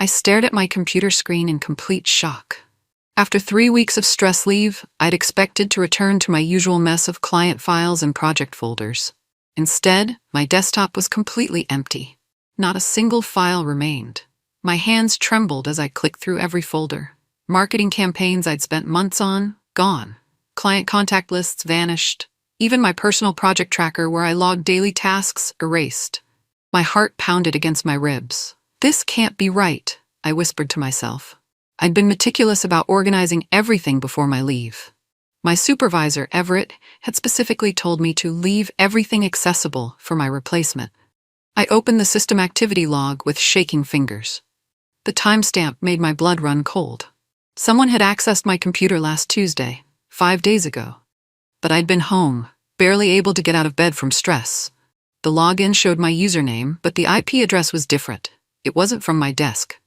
I stared at my computer screen in complete shock. After 3 weeks of stress leave, I'd expected to return to my usual mess of client files and project folders. Instead, my desktop was completely empty. Not a single file remained. My hands trembled as I clicked through every folder. Marketing campaigns I'd spent months on, gone. Client contact lists vanished. Even my personal project tracker where I logged daily tasks, erased. My heart pounded against my ribs. This can't be right, I whispered to myself. I'd been meticulous about organizing everything before my leave. My supervisor, Everett, had specifically told me to leave everything accessible for my replacement. I opened the system activity log with shaking fingers. The timestamp made my blood run cold. Someone had accessed my computer last Tuesday, 5 days ago. But I'd been home, barely able to get out of bed from stress. The login showed my username, but the IP address was different. It wasn't from my desk.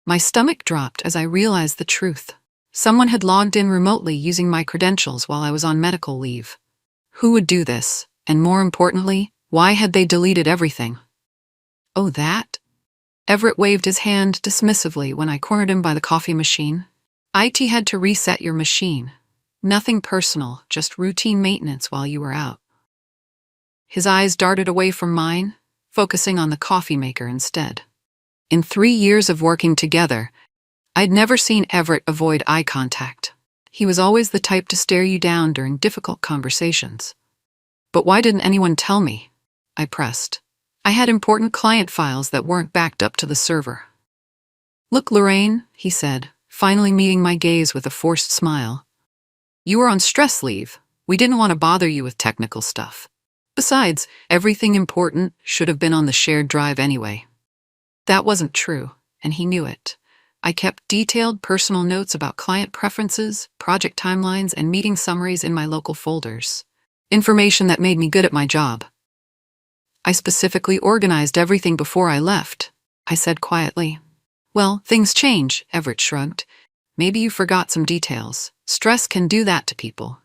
My stomach dropped as I realized the truth. Someone had logged in remotely using my credentials while I was on medical leave. Who would do this? And more importantly, why had they deleted everything? Oh, that? Everett waved his hand dismissively when I cornered him by the coffee machine. IT had to reset your machine. Nothing personal, just routine maintenance while you were out. His eyes darted away from mine, focusing on the coffee maker instead. In 3 years of working together, I'd never seen Everett avoid eye contact. He was always the type to stare you down during difficult conversations. But why didn't anyone tell me? I pressed. I had important client files that weren't backed up to the server. Look, Lorraine, he said, finally meeting my gaze with a forced smile. You were on stress leave. We didn't want to bother you with technical stuff. Besides, everything important should have been on the shared drive anyway. That wasn't true, and he knew it. I kept detailed personal notes about client preferences, project timelines, and meeting summaries in my local folders. Information that made me good at my job. I specifically organized everything before I left, I said quietly. Well, things change, Everett shrugged. Maybe you forgot some details. Stress can do that to people.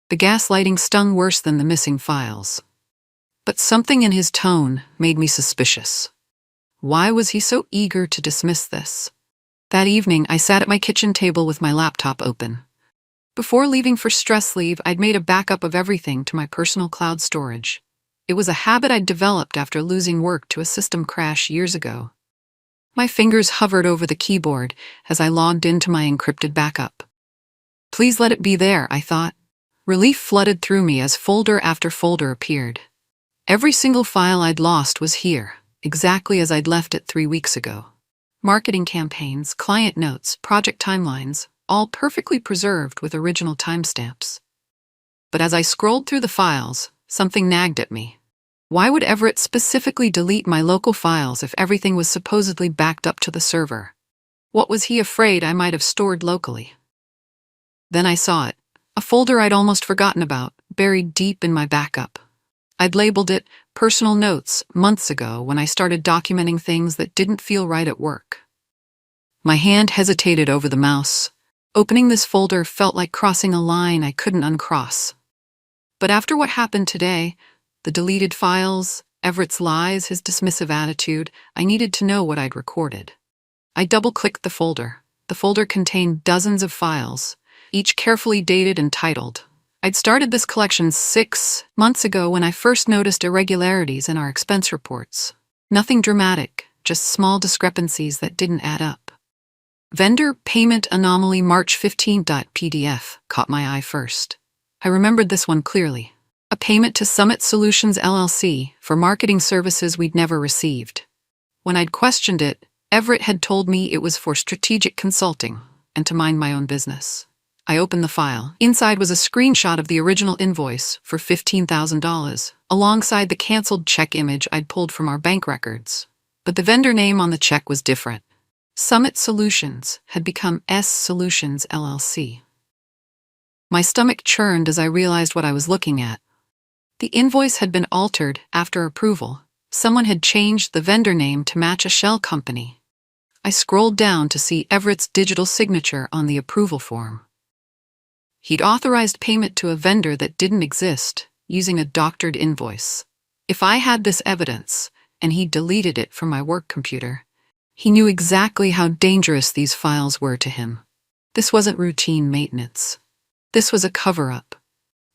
The gaslighting stung worse than the missing files. But something in his tone made me suspicious. Why was he so eager to dismiss this? That evening, I sat at my kitchen table with my laptop open. Before leaving for stress leave, I'd made a backup of everything to my personal cloud storage. It was a habit I'd developed after losing work to a system crash years ago. My fingers hovered over the keyboard as I logged into my encrypted backup. Please let it be there, I thought. Relief flooded through me as folder after folder appeared. Every single file I'd lost was here, exactly as I'd left it 3 weeks ago. Marketing campaigns, client notes, project timelines, all perfectly preserved with original timestamps. But as I scrolled through the files, something nagged at me. Why would Everett specifically delete my local files if everything was supposedly backed up to the server? What was he afraid I might have stored locally? Then I saw it, a folder I'd almost forgotten about, buried deep in my backup. I'd labeled it Personal Notes months ago when I started documenting things that didn't feel right at work. My hand hesitated over the mouse. Opening this folder felt like crossing a line I couldn't uncross. But after what happened today, the deleted files, Everett's lies, his dismissive attitude, I needed to know what I'd recorded. I double-clicked the folder. The folder contained dozens of files, each carefully dated and titled. I'd started this collection 6 months ago when I first noticed irregularities in our expense reports. Nothing dramatic, just small discrepancies that didn't add up. Vendor Payment Anomaly March 15.pdf caught my eye first. I remembered this one clearly. A payment to Summit Solutions LLC for marketing services we'd never received. When I'd questioned it, Everett had told me it was for strategic consulting and to mind my own business. I opened the file. Inside was a screenshot of the original invoice for $15,000, alongside the canceled check image I'd pulled from our bank records. But the vendor name on the check was different. Summit Solutions had become S Solutions LLC. My stomach churned as I realized what I was looking at. The invoice had been altered after approval. Someone had changed the vendor name to match a shell company. I scrolled down to see Everett's digital signature on the approval form. He'd authorized payment to a vendor that didn't exist, using a doctored invoice. If I had this evidence, and he deleted it from my work computer, He knew exactly how dangerous these files were to him. This wasn't routine maintenance. This was a cover-up.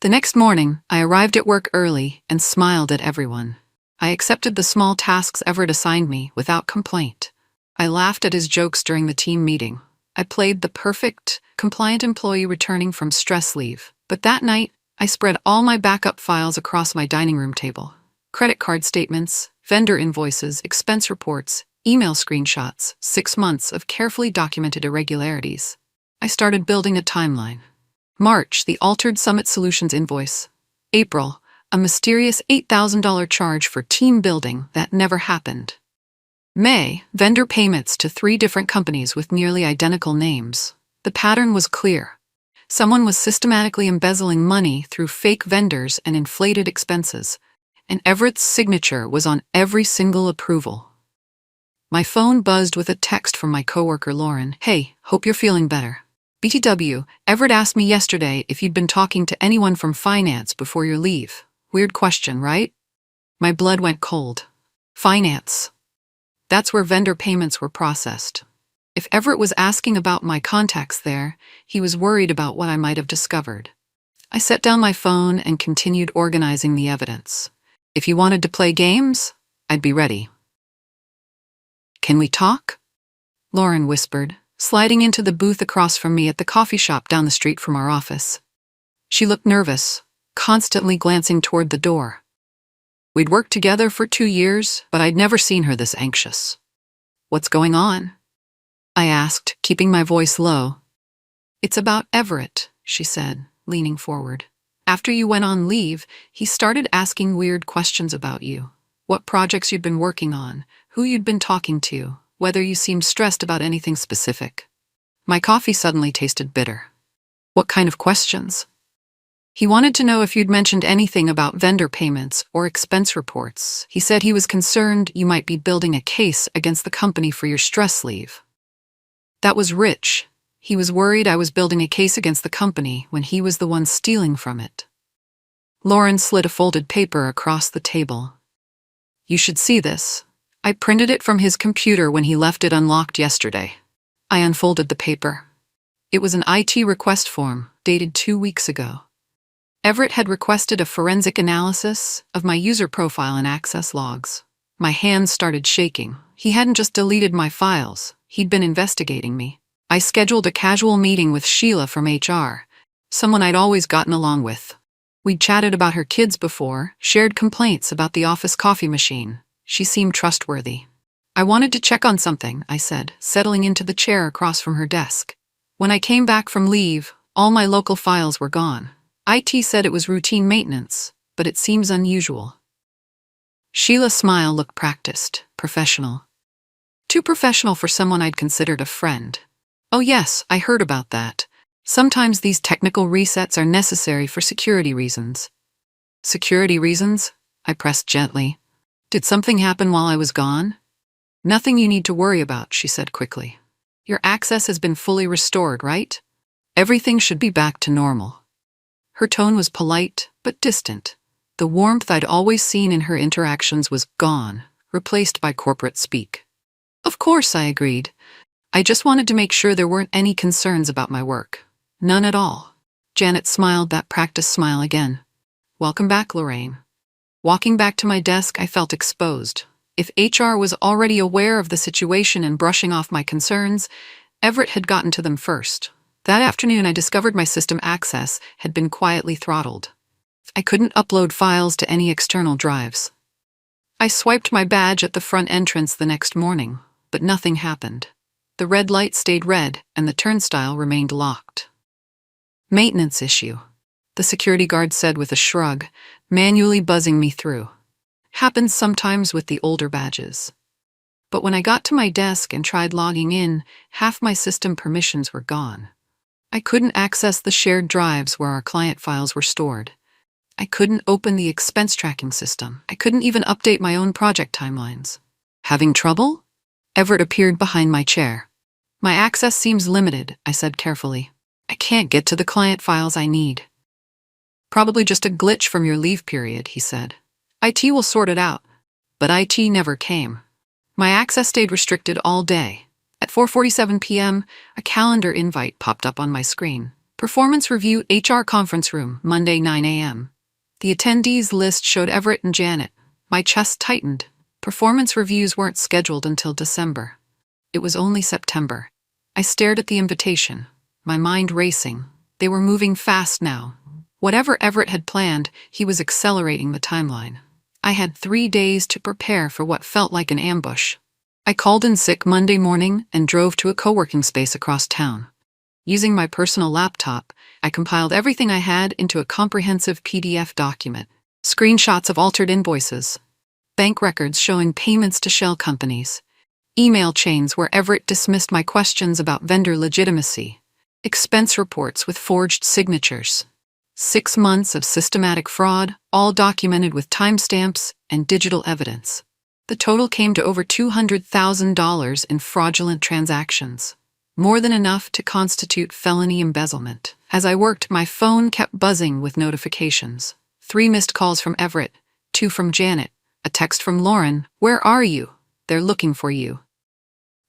The next morning, I arrived at work early and smiled at everyone. I accepted the small tasks Everett assigned me without complaint. I laughed at his jokes during the team meeting. I played the perfect, compliant employee returning from stress leave. But that night, I spread all my backup files across my dining room table. Credit card statements, vendor invoices, expense reports, email screenshots, 6 months of carefully documented irregularities. I started building a timeline. March, the altered Summit Solutions invoice. April, a mysterious $8,000 charge for team building that never happened. May, vendor payments to 3 different companies with nearly identical names. The pattern was clear. Someone was systematically embezzling money through fake vendors and inflated expenses, and Everett's signature was on every single approval. My phone buzzed with a text from my coworker Lorraine. "Hey, hope you're feeling better. BTW, Everett asked me yesterday if you'd been talking to anyone from finance before your leave. Weird question, right?" My blood went cold. Finance. That's where vendor payments were processed. If Everett was asking about my contacts there, he was worried about what I might have discovered. I set down my phone and continued organizing the evidence. If you wanted to play games, I'd be ready. "Can we talk?" Lauren whispered, sliding into the booth across from me at the coffee shop down the street from our office. She looked nervous, constantly glancing toward the door. We'd worked together for 2 years, but I'd never seen her this anxious. "What's going on?" I asked, keeping my voice low. "It's about Everett," she said, leaning forward. "After you went on leave, he started asking weird questions about you. What projects you'd been working on, who you'd been talking to, whether you seemed stressed about anything specific." My coffee suddenly tasted bitter. "What kind of questions?" "He wanted to know if you'd mentioned anything about vendor payments or expense reports. He said he was concerned you might be building a case against the company for your stress leave." That was rich. He was worried I was building a case against the company when he was the one stealing from it. Lauren slid a folded paper across the table. "You should see this. I printed it from his computer when he left it unlocked yesterday." I unfolded the paper. It was an IT request form, dated 2 weeks ago. Everett had requested a forensic analysis of my user profile and access logs. My hands started shaking. He hadn't just deleted my files, he'd been investigating me. I scheduled a casual meeting with Sheila from HR, someone I'd always gotten along with. We'd chatted about her kids before, shared complaints about the office coffee machine. She seemed trustworthy. "I wanted to check on something," I said, settling into the chair across from her desk. "When I came back from leave, all my local files were gone. IT said it was routine maintenance, but it seems unusual." Sheila's smile looked practiced, professional. Too professional for someone I'd considered a friend. "Oh yes, I heard about that. Sometimes these technical resets are necessary for security reasons." "Security reasons?" I pressed gently. "Did something happen while I was gone?" "Nothing you need to worry about," she said quickly. "Your access has been fully restored, right? Everything should be back to normal." Her tone was polite, but distant. The warmth I'd always seen in her interactions was gone, replaced by corporate speak. "Of course," I agreed. "I just wanted to make sure there weren't any concerns about my work." "None at all." Janet smiled that practiced smile again. "Welcome back, Lorraine." Walking back to my desk, I felt exposed. If HR was already aware of the situation and brushing off my concerns, Everett had gotten to them first. That afternoon, I discovered my system access had been quietly throttled. I couldn't upload files to any external drives. I swiped my badge at the front entrance the next morning, but nothing happened. The red light stayed red, and the turnstile remained locked. "Maintenance issue," the security guard said with a shrug, manually buzzing me through. "Happens sometimes with the older badges." But when I got to my desk and tried logging in, half my system permissions were gone. I couldn't access the shared drives where our client files were stored. I couldn't open the expense tracking system. I couldn't even update my own project timelines. "Having trouble?" Everett appeared behind my chair. "My access seems limited," I said carefully. "I can't get to the client files I need." "Probably just a glitch from your leave period," he said. "IT will sort it out." But IT never came. My access stayed restricted all day. At 4:47 p.m., a calendar invite popped up on my screen. Performance Review HR Conference Room, Monday 9 a.m. The attendees list showed Everett and Janet. My chest tightened. Performance reviews weren't scheduled until December. It was only September. I stared at the invitation, my mind racing. They were moving fast now. Whatever Everett had planned, he was accelerating the timeline. I had 3 days to prepare for what felt like an ambush. I called in sick Monday morning and drove to a co-working space across town. Using my personal laptop, I compiled everything I had into a comprehensive PDF document. Screenshots of altered invoices, bank records showing payments to shell companies, email chains where Everett dismissed my questions about vendor legitimacy, expense reports with forged signatures. 6 months of systematic fraud, all documented with timestamps and digital evidence. The total came to over $200,000 in fraudulent transactions, more than enough to constitute felony embezzlement. As I worked, my phone kept buzzing with notifications. 3 missed calls from Everett, 2 from Janet, a text from Lorraine, "Where are you? They're looking for you."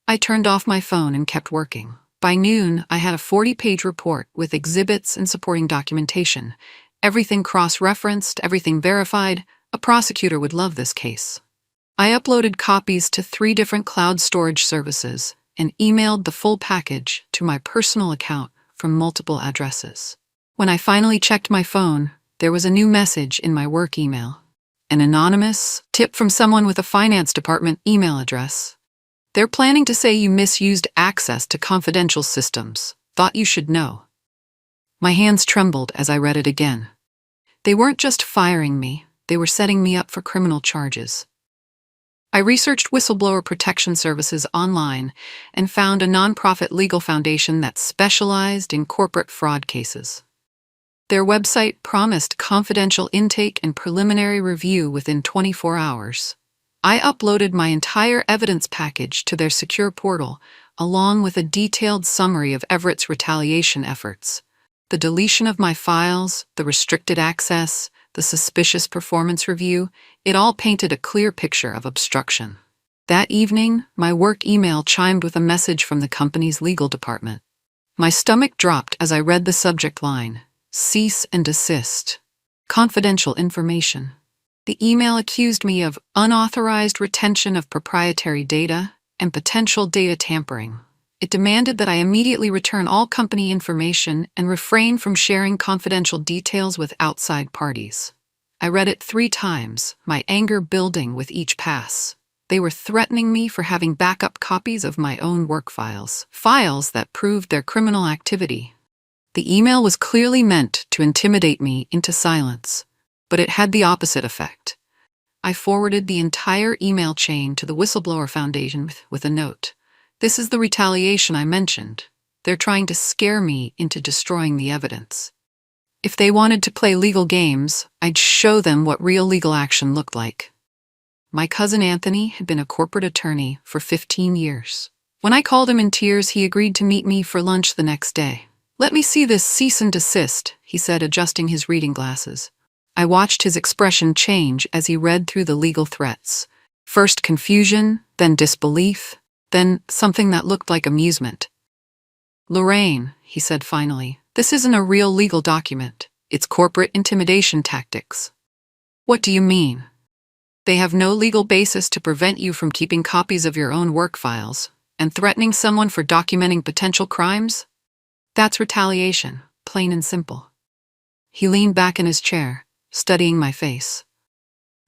I turned off my phone and kept working. By noon, I had a 40-page report with exhibits and supporting documentation. Everything cross-referenced, everything verified. A prosecutor would love this case. I uploaded copies to 3 different cloud storage services and emailed the full package to my personal account from multiple addresses. When I finally checked my phone, there was a new message in my work email. An anonymous tip from someone with a finance department email address. "They're planning to say you misused access to confidential systems. Thought you should know." My hands trembled as I read it again. They weren't just firing me, they were setting me up for criminal charges. I researched whistleblower protection services online and found a nonprofit legal foundation that specialized in corporate fraud cases. Their website promised confidential intake and preliminary review within 24 hours. I uploaded my entire evidence package to their secure portal, along with a detailed summary of Everett's retaliation efforts. The deletion of my files, the restricted access, the suspicious performance review, it all painted a clear picture of obstruction. That evening, my work email chimed with a message from the company's legal department. My stomach dropped as I read the subject line, "Cease and desist. Confidential information." The email accused me of unauthorized retention of proprietary data and potential data tampering. It demanded that I immediately return all company information and refrain from sharing confidential details with outside parties. I read it 3 times, my anger building with each pass. They were threatening me for having backup copies of my own work files that proved their criminal activity. The email was clearly meant to intimidate me into silence. But it had the opposite effect. I forwarded the entire email chain to the Whistleblower Foundation with a note. "This is the retaliation I mentioned. They're trying to scare me into destroying the evidence. If they wanted to play legal games, I'd show them what real legal action looked like." My cousin Anthony had been a corporate attorney for 15 years. When I called him in tears, he agreed to meet me for lunch the next day. "Let me see this cease and desist," he said, adjusting his reading glasses. I watched his expression change as he read through the legal threats. First confusion, then disbelief, then something that looked like amusement. "Lorraine," he said finally, "this isn't a real legal document. It's corporate intimidation tactics." "What do you mean?" "They have no legal basis to prevent you from keeping copies of your own work files and threatening someone for documenting potential crimes? That's retaliation, plain and simple." He leaned back in his chair, studying my face.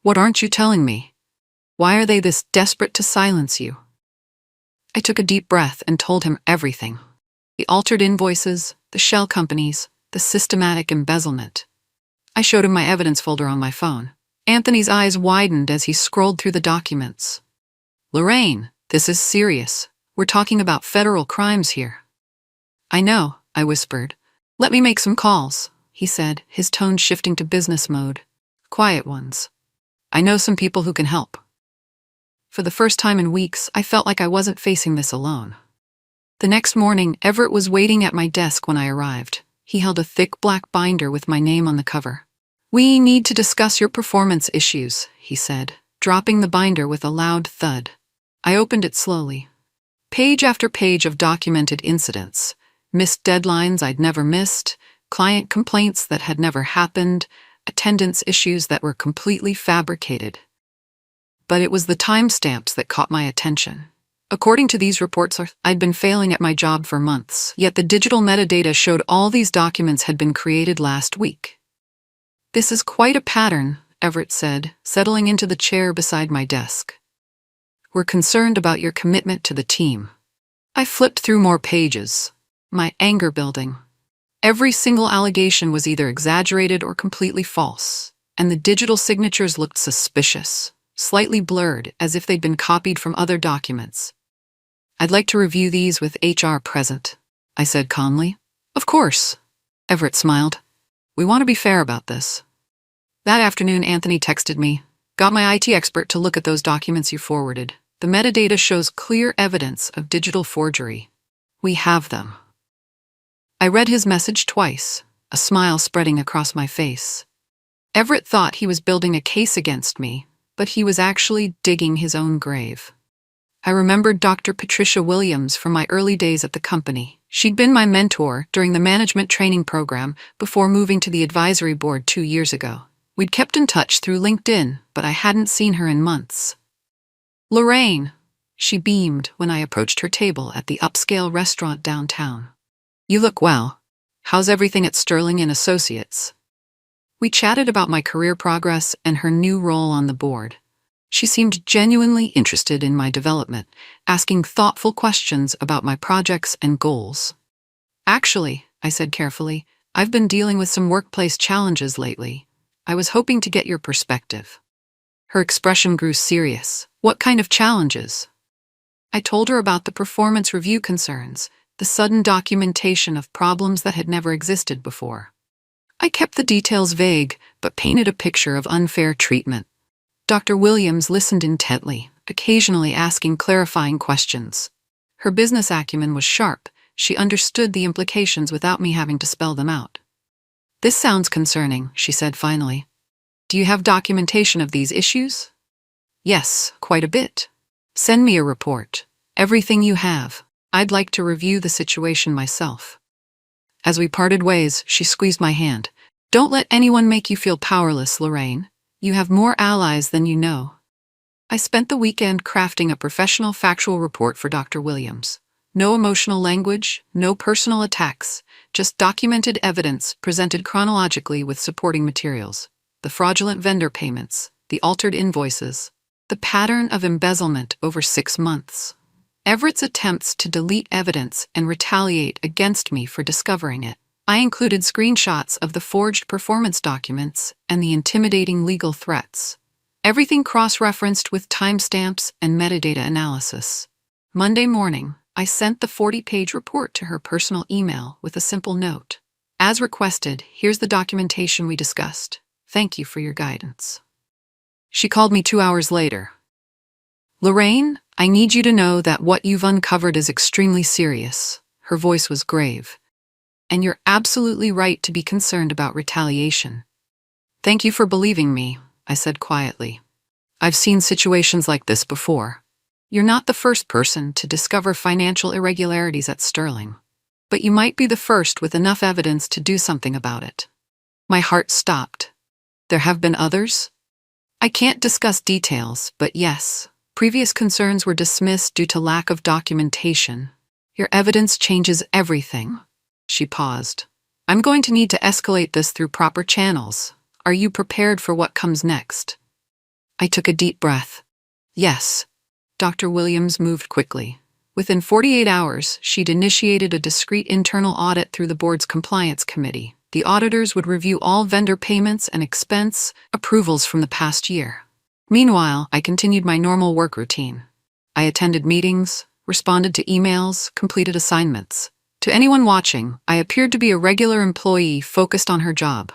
"What aren't you telling me? Why are they this desperate to silence you?" I took a deep breath and told him everything. The altered invoices, the shell companies, the systematic embezzlement. I showed him my evidence folder on my phone. Anthony's eyes widened as he scrolled through the documents. "Lorraine, this is serious. We're talking about federal crimes here." "I know," I whispered. "Let me make some calls," he said, his tone shifting to business mode. "Quiet ones. I know some people who can help." For the first time in weeks, I felt like I wasn't facing this alone. The next morning, Everett was waiting at my desk when I arrived. He held a thick black binder with my name on the cover. "We need to discuss your performance issues," he said, dropping the binder with a loud thud. I opened it slowly. Page after page of documented incidents, missed deadlines I'd never missed, client complaints that had never happened, attendance issues that were completely fabricated. But it was the timestamps that caught my attention. According to these reports, I'd been failing at my job for months, yet the digital metadata showed all these documents had been created last week. "This is quite a pattern," Everett said, settling into the chair beside my desk. "We're concerned about your commitment to the team." I flipped through more pages, my anger building. Every single allegation was either exaggerated or completely false, and the digital signatures looked suspicious, slightly blurred, as if they'd been copied from other documents. "I'd like to review these with HR present," I said calmly. "Of course," Everett smiled. "We want to be fair about this." That afternoon, Anthony texted me, "Got my IT expert to look at those documents you forwarded. The metadata shows clear evidence of digital forgery. We have them." I read his message twice, a smile spreading across my face. Everett thought he was building a case against me, but he was actually digging his own grave. I remembered Dr. Patricia Williams from my early days at the company. She'd been my mentor during the management training program before moving to the advisory board 2 years ago. We'd kept in touch through LinkedIn, but I hadn't seen her in months. "Lorraine," she beamed when I approached her table at the upscale restaurant downtown. "You look well. How's everything at Sterling and Associates?" We chatted about my career progress and her new role on the board. She seemed genuinely interested in my development, asking thoughtful questions about my projects and goals. "Actually," I said carefully, "I've been dealing with some workplace challenges lately. I was hoping to get your perspective." Her expression grew serious. "What kind of challenges?" I told her about the performance review concerns, the sudden documentation of problems that had never existed before. I kept the details vague, but painted a picture of unfair treatment. Dr. Williams listened intently, occasionally asking clarifying questions. Her business acumen was sharp. She understood the implications without me having to spell them out. "This sounds concerning," she said finally. "Do you have documentation of these issues?" "Yes, quite a bit. Send me a report. Everything you have. I'd like to review the situation myself." As we parted ways, she squeezed my hand. "Don't let anyone make you feel powerless, Lorraine. You have more allies than you know." I spent the weekend crafting a professional factual report for Dr. Williams. No emotional language, no personal attacks, just documented evidence presented chronologically with supporting materials. The fraudulent vendor payments, the altered invoices, the pattern of embezzlement over 6 months. Everett's attempts to delete evidence and retaliate against me for discovering it. I included screenshots of the forged performance documents and the intimidating legal threats. Everything cross-referenced with timestamps and metadata analysis. Monday morning, I sent the 40-page report to her personal email with a simple note. "As requested, here's the documentation we discussed. Thank you for your guidance." She called me 2 hours later. "Lorraine, I need you to know that what you've uncovered is extremely serious." Her voice was grave. "And you're absolutely right to be concerned about retaliation." "Thank you for believing me," I said quietly. "I've seen situations like this before. You're not the first person to discover financial irregularities at Sterling, but you might be the first with enough evidence to do something about it." My heart stopped. "There have been others?" "I can't discuss details, but yes. Previous concerns were dismissed due to lack of documentation. Your evidence changes everything." She paused. "I'm going to need to escalate this through proper channels. Are you prepared for what comes next?" I took a deep breath. "Yes." Dr. Williams moved quickly. Within 48 hours, she'd initiated a discreet internal audit through the board's compliance committee. The auditors would review all vendor payments and expense approvals from the past year. Meanwhile, I continued my normal work routine. I attended meetings, responded to emails, completed assignments. To anyone watching, I appeared to be a regular employee focused on her job.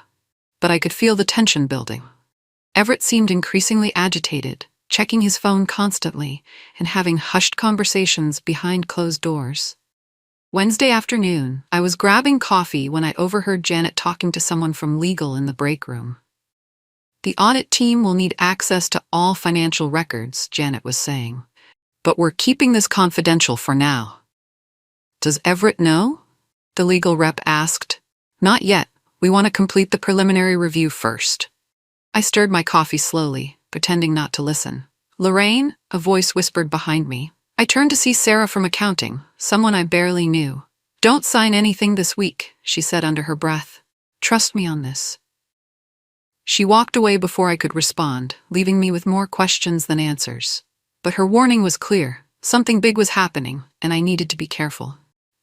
But I could feel the tension building. Everett seemed increasingly agitated, checking his phone constantly and having hushed conversations behind closed doors. Wednesday afternoon, I was grabbing coffee when I overheard Janet talking to someone from legal in the break room. "The audit team will need access to all financial records," Janet was saying. but we're keeping this confidential for now. Does Everett know? The legal rep asked. Not yet. We want to complete the preliminary review first. I stirred my coffee slowly, pretending not to listen. Lorraine, a voice whispered behind me. I turned to see Sarah from accounting, someone I barely knew. Don't sign anything this week, she said under her breath. Trust me on this. She walked away before I could respond, leaving me with more questions than answers. But her warning was clear. Something big was happening, and I needed to be careful.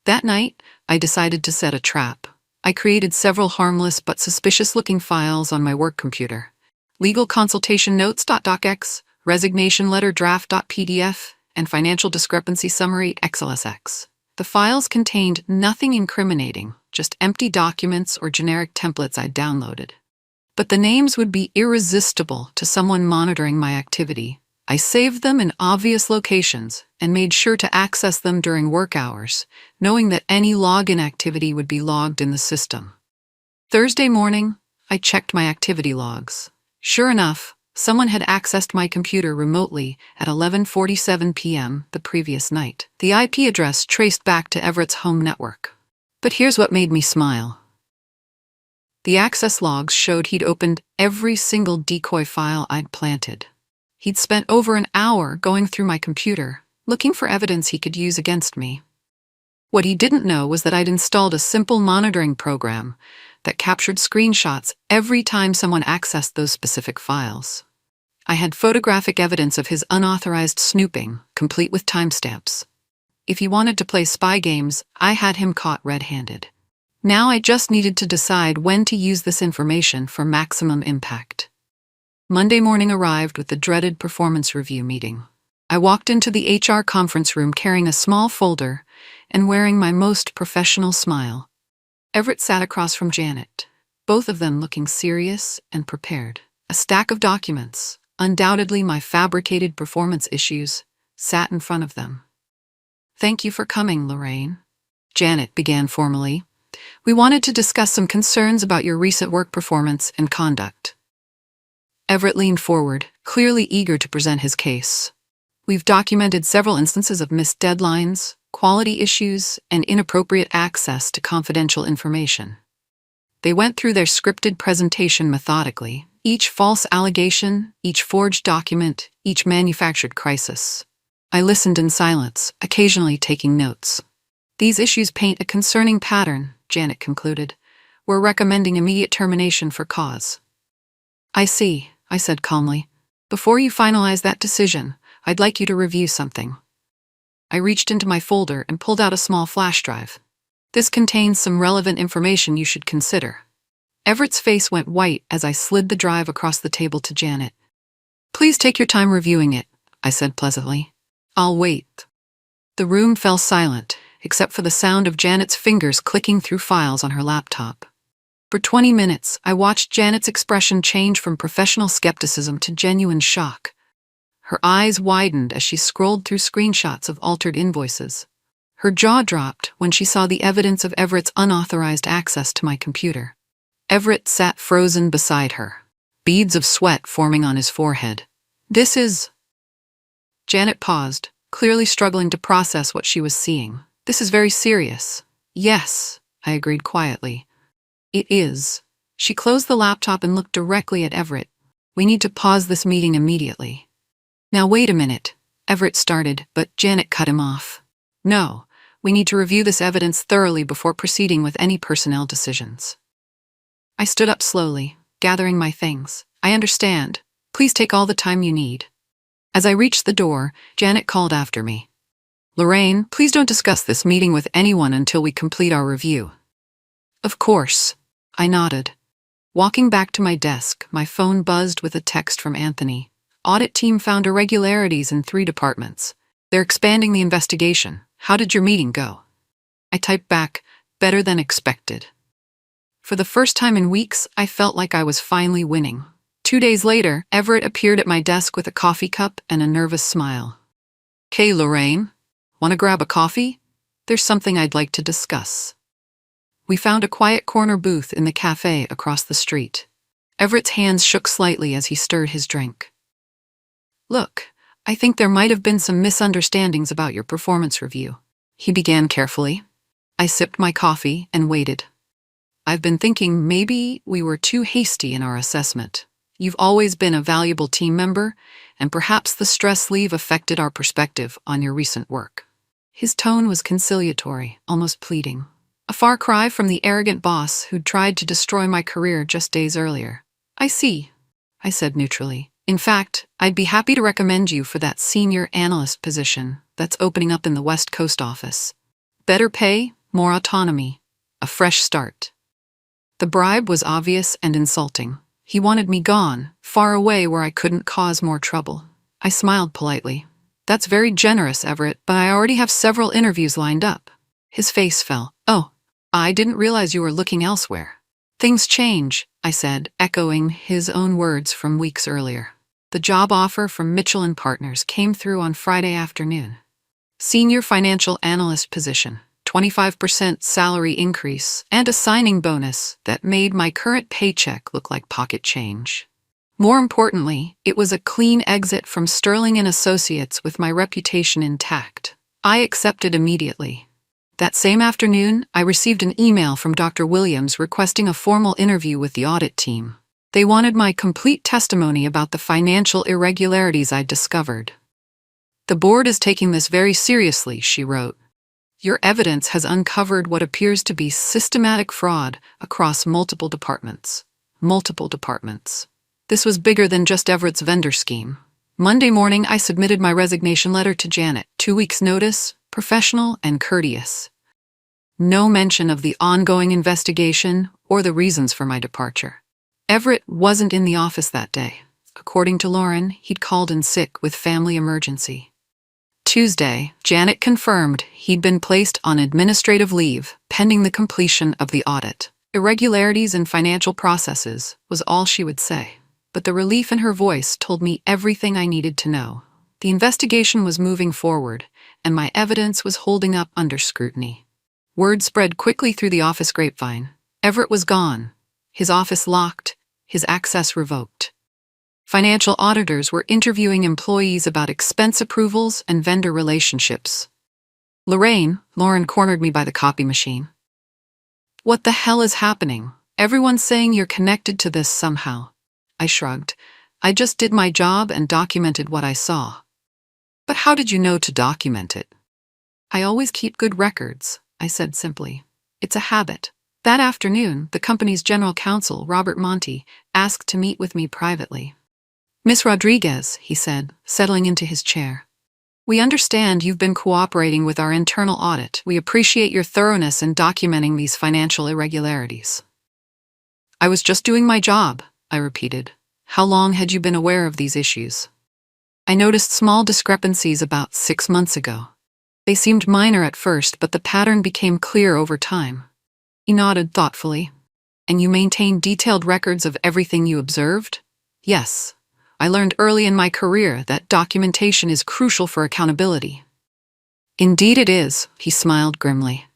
That night, I decided to set a trap. I created several harmless but suspicious-looking files on my work computer. Legal consultation notes.docx, resignation letter draft.pdf, and financial discrepancy summary XLSX. The files contained nothing incriminating, just empty documents or generic templates I'd downloaded. But the names would be irresistible to someone monitoring my activity. I saved them in obvious locations and made sure to access them during work hours, knowing that any login activity would be logged in the system. Thursday morning, I checked my activity logs. Sure enough, someone had accessed my computer remotely at 11:47 p.m. the previous night. The IP address traced back to Everett's home network. But here's what made me smile. The access logs showed he'd opened every single decoy file I'd planted. He'd spent over an hour going through my computer, looking for evidence he could use against me. What he didn't know was that I'd installed a simple monitoring program that captured screenshots every time someone accessed those specific files. I had photographic evidence of his unauthorized snooping, complete with timestamps. If he wanted to play spy games, I had him caught red-handed. Now I just needed to decide when to use this information for maximum impact. Monday morning arrived with the dreaded performance review meeting. I walked into the HR conference room carrying a small folder and wearing my most professional smile. Everett sat across from Janet, both of them looking serious and prepared. A stack of documents, undoubtedly my fabricated performance issues, sat in front of them. Thank you for coming, Lorraine. Janet began formally. We wanted to discuss some concerns about your recent work performance and conduct. Everett leaned forward, clearly eager to present his case. We've documented several instances of missed deadlines, quality issues, and inappropriate access to confidential information. They went through their scripted presentation methodically, each false allegation, each forged document, each manufactured crisis. I listened in silence, occasionally taking notes. These issues paint a concerning pattern, Janet concluded. We're recommending immediate termination for cause. I see, I said calmly. Before you finalize that decision, I'd like you to review something. I reached into my folder and pulled out a small flash drive. This contains some relevant information you should consider. Everett's face went white as I slid the drive across the table to Janet. Please take your time reviewing it, I said pleasantly. I'll wait. The room fell silent, except for the sound of Janet's fingers clicking through files on her laptop. For 20 minutes, I watched Janet's expression change from professional skepticism to genuine shock. Her eyes widened as she scrolled through screenshots of altered invoices. Her jaw dropped when she saw the evidence of Everett's unauthorized access to my computer. Everett sat frozen beside her, beads of sweat forming on his forehead. This is... Janet paused, clearly struggling to process what she was seeing. This is very serious. Yes, I agreed quietly. It is. She closed the laptop and looked directly at Everett. We need to pause this meeting immediately. Now wait a minute, Everett started, but Janet cut him off. No, we need to review this evidence thoroughly before proceeding with any personnel decisions. I stood up slowly, gathering my things. I understand. Please take all the time you need. As I reached the door, Janet called after me. Lorraine, please don't discuss this meeting with anyone until we complete our review. Of course, I nodded. Walking back to my desk, my phone buzzed with a text from Anthony. Audit team found irregularities in 3 departments. They're expanding the investigation. How did your meeting go? I typed back, better than expected. For the first time in weeks, I felt like I was finally winning. 2 days later, Everett appeared at my desk with a coffee cup and a nervous smile. "'Kay, Lorraine, want to grab a coffee? There's something I'd like to discuss." We found a quiet corner booth in the cafe across the street. Everett's hands shook slightly as he stirred his drink. "Look, I think there might have been some misunderstandings about your performance review. He began carefully. I sipped my coffee and waited. I've been thinking maybe we were too hasty in our assessment. You've always been a valuable team member, and perhaps the stress leave affected our perspective on your recent work. His tone was conciliatory, almost pleading. A far cry from the arrogant boss who'd tried to destroy my career just days earlier. I see, I said neutrally. In fact, I'd be happy to recommend you for that senior analyst position that's opening up in the West Coast office. Better pay, more autonomy, a fresh start. The bribe was obvious and insulting. He wanted me gone, far away where I couldn't cause more trouble. I smiled politely. That's very generous, Everett, but I already have several interviews lined up. His face fell. Oh, I didn't realize you were looking elsewhere. Things change, I said, echoing his own words from weeks earlier. The job offer from Mitchell & Partners came through on Friday afternoon. Senior financial analyst position. 25% salary increase, and a signing bonus that made my current paycheck look like pocket change. More importantly, it was a clean exit from Sterling & Associates with my reputation intact. I accepted immediately. That same afternoon, I received an email from Dr. Williams requesting a formal interview with the audit team. They wanted my complete testimony about the financial irregularities I'd discovered. The board is taking this very seriously, she wrote. Your evidence has uncovered what appears to be systematic fraud across multiple departments. This was bigger than just Everett's vendor scheme. Monday morning, I submitted my resignation letter to Janet. 2 weeks' notice, professional and courteous. No mention of the ongoing investigation or the reasons for my departure. Everett wasn't in the office that day. According to Lorraine, he'd called in sick with family emergency. Tuesday, Janet confirmed he'd been placed on administrative leave pending the completion of the audit. Irregularities in financial processes was all she would say, but the relief in her voice told me everything I needed to know. The investigation was moving forward, and my evidence was holding up under scrutiny. Word spread quickly through the office grapevine. Everett was gone, his office locked, his access revoked. Financial auditors were interviewing employees about expense approvals and vendor relationships. Lauren cornered me by the copy machine. What the hell is happening? Everyone's saying you're connected to this somehow. I shrugged. I just did my job and documented what I saw. But how did you know to document it? I always keep good records, I said simply. It's a habit. That afternoon, the company's general counsel, Robert Monty, asked to meet with me privately. Miss Rodriguez, he said, settling into his chair. We understand you've been cooperating with our internal audit. We appreciate your thoroughness in documenting these financial irregularities. I was just doing my job, I repeated. How long had you been aware of these issues? I noticed small discrepancies about 6 months ago. They seemed minor at first, but the pattern became clear over time. He nodded thoughtfully. And you maintained detailed records of everything you observed? Yes. I learned early in my career that documentation is crucial for accountability. Indeed it is, he smiled grimly.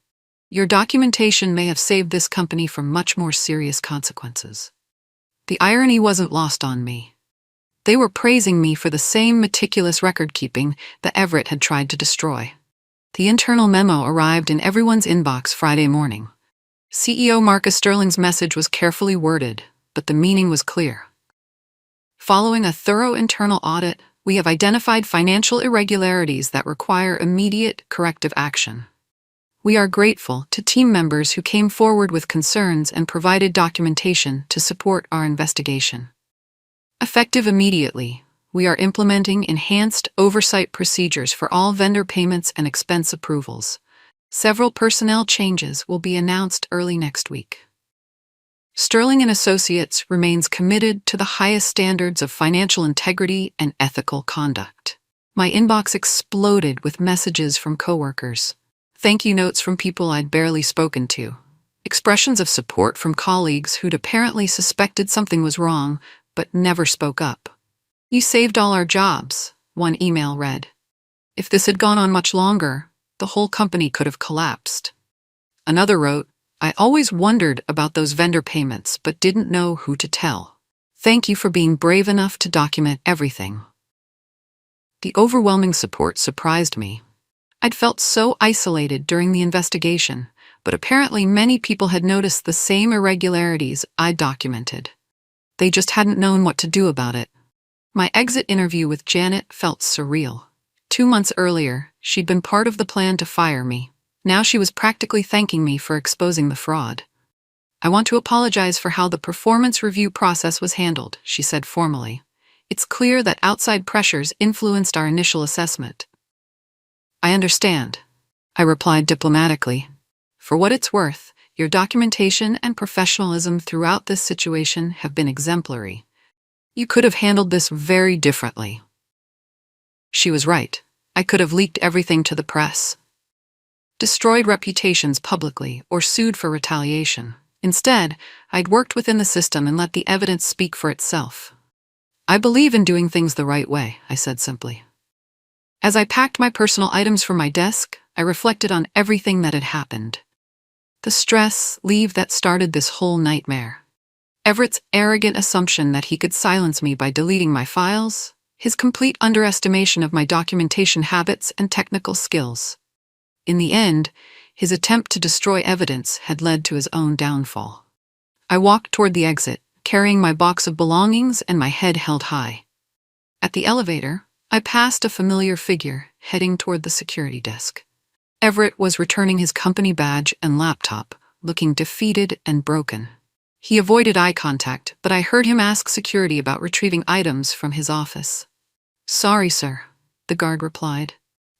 Your documentation may have saved this company from much more serious consequences. The irony wasn't lost on me. They were praising me for the same meticulous record-keeping that Everett had tried to destroy. The internal memo arrived in everyone's inbox Friday morning. CEO Marcus Sterling's message was carefully worded, but the meaning was clear. Following a thorough internal audit, we have identified financial irregularities that require immediate corrective action. We are grateful to team members who came forward with concerns and provided documentation to support our investigation. Effective immediately, we are implementing enhanced oversight procedures for all vendor payments and expense approvals. Several personnel changes will be announced early next week. Sterling & Associates remains committed to the highest standards of financial integrity and ethical conduct. My inbox exploded with messages from coworkers, thank you notes from people I'd barely spoken to, expressions of support from colleagues who'd apparently suspected something was wrong but never spoke up. You saved all our jobs, one email read. If this had gone on much longer, the whole company could have collapsed. Another wrote, I always wondered about those vendor payments but didn't know who to tell. Thank you for being brave enough to document everything. The overwhelming support surprised me. I'd felt so isolated during the investigation, but apparently many people had noticed the same irregularities I'd documented. They just hadn't known what to do about it. My exit interview with Janet felt surreal. 2 months earlier, she'd been part of the plan to fire me. Now she was practically thanking me for exposing the fraud. "I want to apologize for how the performance review process was handled," she said formally. "It's clear that outside pressures influenced our initial assessment." "I understand," I replied diplomatically. "For what it's worth, your documentation and professionalism throughout this situation have been exemplary. You could have handled this very differently." She was right. I could have leaked everything to the press, destroyed reputations publicly, or sued for retaliation. Instead, I'd worked within the system and let the evidence speak for itself. "I believe in doing things the right way," I said simply. As I packed my personal items from my desk, I reflected on everything that had happened. The stress, leave that started this whole nightmare. Everett's arrogant assumption that he could silence me by deleting my files, his complete underestimation of my documentation habits and technical skills. In the end, his attempt to destroy evidence had led to his own downfall. I walked toward the exit, carrying my box of belongings and my head held high. At the elevator, I passed a familiar figure heading toward the security desk. Everett was returning his company badge and laptop, looking defeated and broken. He avoided eye contact, but I heard him ask security about retrieving items from his office. "Sorry, sir," the guard replied.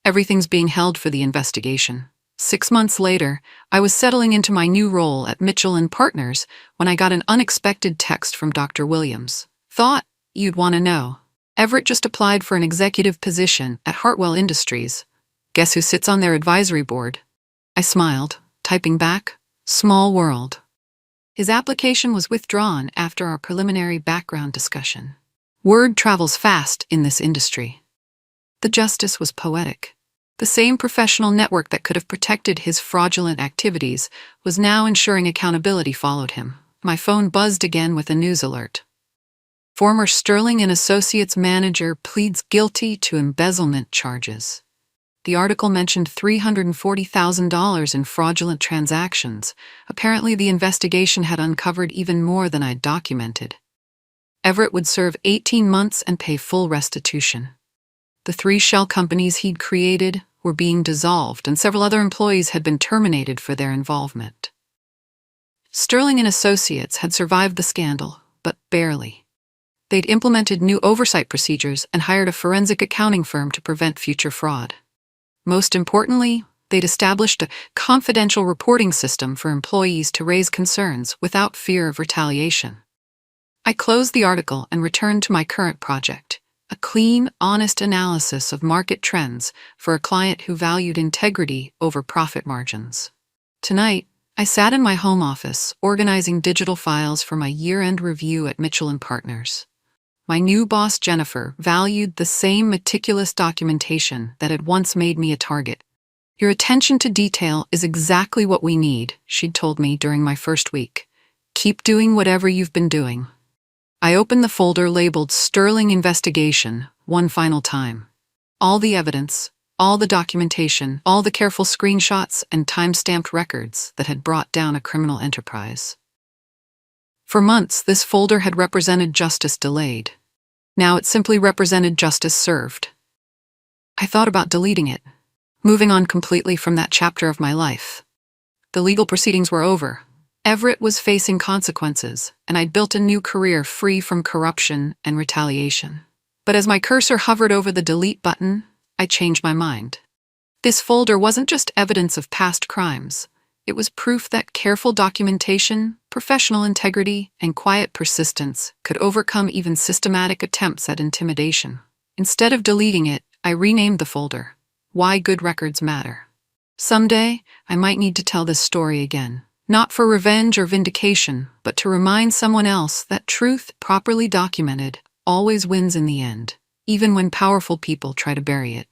"Everything's being held for the investigation." 6 months later, I was settling into my new role at Mitchell & Partners when I got an unexpected text from Dr. Williams. "Thought you'd want to know. Everett just applied for an executive position at Hartwell Industries. Guess who sits on their advisory board?" I smiled, typing back, "Small world." His application was withdrawn after our preliminary background discussion. Word travels fast in this industry. The justice was Poetic. The same professional network that could have protected his fraudulent activities was now ensuring accountability followed him. My phone buzzed again with a news alert. Former Sterling & Associates manager pleads guilty to embezzlement charges. The article mentioned $340,000 in fraudulent transactions. Apparently, the investigation had uncovered even more than I'd documented. Everett would serve 18 months and pay full restitution. The 3 shell companies he'd created were being dissolved, and several other employees had been terminated for their involvement. Sterling & Associates had survived the scandal, but barely. They'd implemented new oversight procedures and hired a forensic accounting firm to prevent future fraud. Most importantly, they'd established a confidential reporting system for employees to raise concerns without fear of retaliation. I closed the article and returned to my current project, a clean, honest analysis of market trends for a client who valued integrity over profit margins. Tonight, I sat in my home office organizing digital files for my year-end review at Mitchell & Partners. My new boss, Jennifer, valued the same meticulous documentation that had once made me a target. "Your attention to detail is exactly what we need," she'd told me during my first week. "Keep doing whatever you've been doing." I opened the folder labeled Sterling Investigation one final time. All the evidence, all the documentation, all the careful screenshots and time-stamped records that had brought down a criminal enterprise. For months, this folder had represented justice delayed. Now it simply represented justice served. I thought about deleting it, moving on completely from that chapter of my life. The legal proceedings were over. Everett was facing consequences, and I'd built a new career free from corruption and retaliation. But as my cursor hovered over the delete button, I changed my mind. This folder wasn't just evidence of past crimes. It was proof that careful documentation, professional integrity, and quiet persistence could overcome even systematic attempts at intimidation. Instead of deleting it, I renamed the folder, Why Good Records Matter. Someday, I might need to tell this story again. Not for revenge or vindication, but to remind someone else that truth, properly documented, always wins in the end, even when powerful people try to bury it.